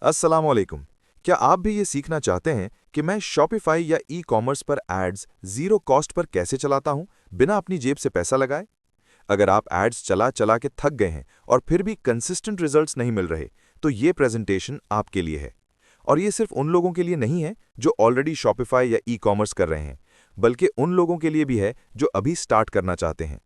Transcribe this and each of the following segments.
अस्सलाम वालेकुम। क्या आप भी ये सीखना चाहते हैं कि मैं शॉपिफाई या ई कॉमर्स पर एड्स जीरो कॉस्ट पर कैसे चलाता हूं बिना अपनी जेब से पैसा लगाए? अगर आप एड्स चला चला के थक गए हैं और फिर भी कंसिस्टेंट रिजल्ट्स नहीं मिल रहे, तो ये प्रेजेंटेशन आपके लिए है। और ये सिर्फ उन लोगों के लिए नहीं है जो ऑलरेडी शॉपिफाई या ई कॉमर्स कर रहे हैं, बल्कि उन लोगों के लिए भी है जो अभी स्टार्ट करना चाहते हैं।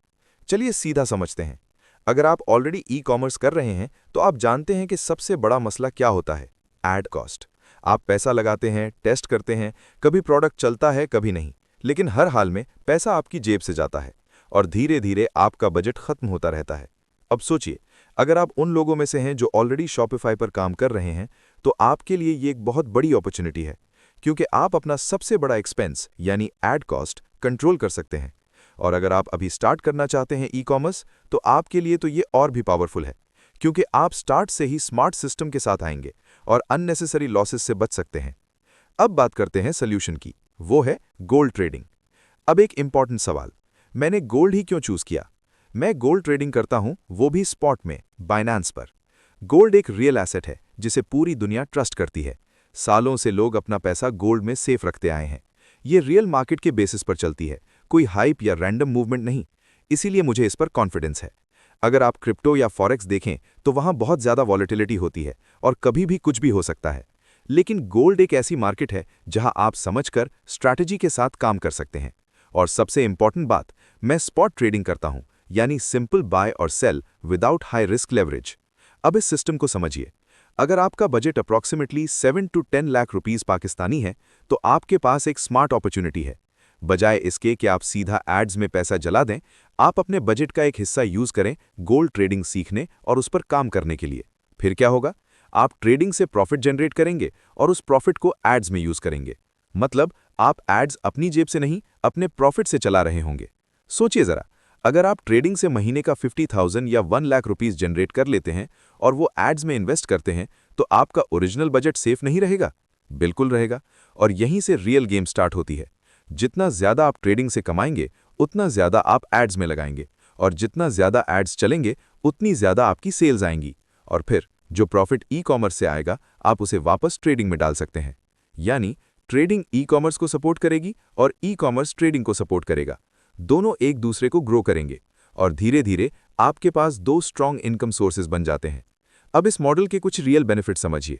चलिए सीधा समझते हैं। अगर आप ऑलरेडी ई कॉमर्स कर रहे हैं, तो आप जानते हैं कि सबसे बड़ा मसला क्या होता है। Ad cost. आप पैसा लगाते हैं, टेस्ट करते हैं, कभी प्रोडक्ट चलता है, कभी नहीं, लेकिन हर हाल में पैसा आपकी जेब से जाता है और धीरे धीरे आपका बजट खत्म होता रहता है। अब सोचिए, अगर आप उन लोगों में से हैं जो ऑलरेडी शॉपिफाई पर काम कर रहे हैं, तो आपके लिए ये एक बहुत बड़ी अपॉर्चुनिटी है, क्योंकि आप अपना सबसे बड़ा एक्सपेंस यानी एड कॉस्ट कंट्रोल कर सकते हैं। और अगर आप अभी स्टार्ट करना चाहते हैं ई कॉमर्स, तो आपके लिए तो ये और भी पावरफुल है, क्योंकि आप स्टार्ट से ही स्मार्ट सिस्टम के साथ आएंगे और अननेसेसरी लॉसेस से बच सकते हैं। अब बात करते हैं सोल्यूशन की, वो है गोल्ड ट्रेडिंग। अब एक इंपॉर्टेंट सवाल, मैंने गोल्ड ही क्यों चूज किया? मैं गोल्ड ट्रेडिंग करता हूं, वो भी स्पॉट में, बाइनेंस पर। गोल्ड एक रियल एसेट है जिसे पूरी दुनिया ट्रस्ट करती है। सालों से लोग अपना पैसा गोल्ड में सेफ रखते आए हैं। ये रियल मार्केट के बेसिस पर चलती है, कोई हाइप या रैंडम मूवमेंट नहीं। इसीलिए मुझे इस पर कॉन्फिडेंस है। अगर आप क्रिप्टो या फॉरेक्स देखें, तो वहां बहुत ज्यादा वॉलेटिलिटी होती है और कभी भी कुछ भी हो सकता है। लेकिन गोल्ड एक ऐसी मार्केट है जहां आप समझकर स्ट्रैटेजी के साथ काम कर सकते हैं। और सबसे इंपॉर्टेंट बात, मैं स्पॉट ट्रेडिंग करता हूं, यानी सिंपल बाय और sell without high risk leverage. अब इस सिस्टम को समझिए। अगर आपका budget approximately 7 to 10 lakh rupees Pakistani है, तो आपके पास एक स्मार्ट अपॉर्चुनिटी है। बजाय इसके कि आप सीधा एड्स में पैसा जला दें, आप अपने बजट का एक हिस्सा यूज करें गोल्ड ट्रेडिंग सीखने और उस पर काम करने के लिए। फिर क्या होगा? आप ट्रेडिंग से प्रॉफिट जनरेट करेंगे और उस प्रॉफिट को एड्स में यूज करेंगे। मतलब आप एड्स अपनी जेब से नहीं, अपने प्रॉफिट से चला रहे होंगे। सोचिए जरा, अगर आप ट्रेडिंग से महीने का 50,000 या 1 लाख रुपीस जनरेट कर लेते हैं और वो एड्स में इन्वेस्ट करते हैं, तो आपका ओरिजिनल बजट सेफ नहीं रहेगा? बिल्कुल रहेगा। और यहीं से रियल गेम स्टार्ट होती है। जितना ज्यादा आप ट्रेडिंग से कमाएंगे, उतना ज्यादा आप एड्स में लगाएंगे, और जितना ज्यादा एड्स चलेंगे, उतनी ज्यादा आपकी सेल्स आएंगी। और फिर जो प्रॉफिट ई कॉमर्स से आएगा, आप उसे वापस ट्रेडिंग में डाल सकते हैं। यानी ट्रेडिंग ई कॉमर्स को सपोर्ट करेगी और ई कॉमर्स ट्रेडिंग को सपोर्ट करेगा। दोनों एक दूसरे को ग्रो करेंगे और धीरे धीरे आपके पास दो स्ट्रॉन्ग इनकम सोर्सेज बन जाते हैं। अब इस मॉडल के कुछ रियल बेनिफिट समझिए।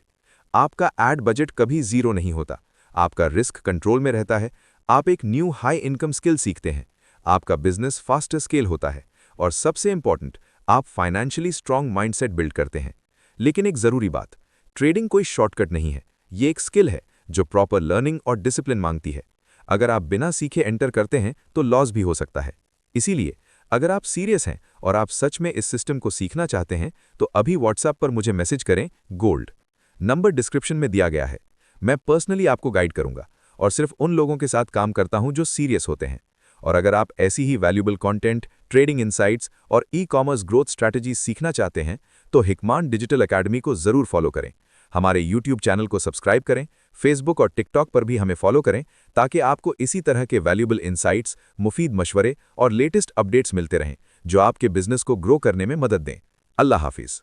आपका एड बजट कभी जीरो नहीं होता, आपका रिस्क कंट्रोल में रहता है, आप एक न्यू हाई इनकम स्किल सीखते हैं, आपका बिजनेस फास्टर स्केल होता है, और सबसे इंपॉर्टेंट, आप फाइनेंशियली स्ट्रांग माइंडसेट बिल्ड करते हैं। लेकिन एक जरूरी बात, ट्रेडिंग कोई शॉर्टकट नहीं है, ये एक स्किल है जो प्रॉपर लर्निंग और डिसिप्लिन मांगती है। अगर आप बिना सीखे एंटर करते हैं, तो लॉस भी हो सकता है। इसीलिए अगर आप सीरियस हैं और आप सच में इस सिस्टम को सीखना चाहते हैं, तो अभी व्हाट्सएप पर मुझे मैसेज करें, गोल्ड। नंबर डिस्क्रिप्शन में दिया गया है। मैं पर्सनली आपको गाइड करूंगा और सिर्फ उन लोगों के साथ काम करता हूं जो सीरियस होते हैं। और अगर आप ऐसी ही वैल्यूएबल कंटेंट, ट्रेडिंग इनसाइट्स और ई कॉमर्स ग्रोथ स्ट्रैटेजी सीखना चाहते हैं, तो हिकमान डिजिटल एकेडमी को जरूर फॉलो करें। हमारे यूट्यूब चैनल को सब्सक्राइब करें, फेसबुक और टिकटॉक पर भी हमें फॉलो करें, ताकि आपको इसी तरह के वैल्यूएबल इनसाइट्स, मुफीद मशवरे और लेटेस्ट अपडेट्स मिलते रहें, जो आपके बिजनेस को ग्रो करने में मदद दें। अल्लाह हाफिज।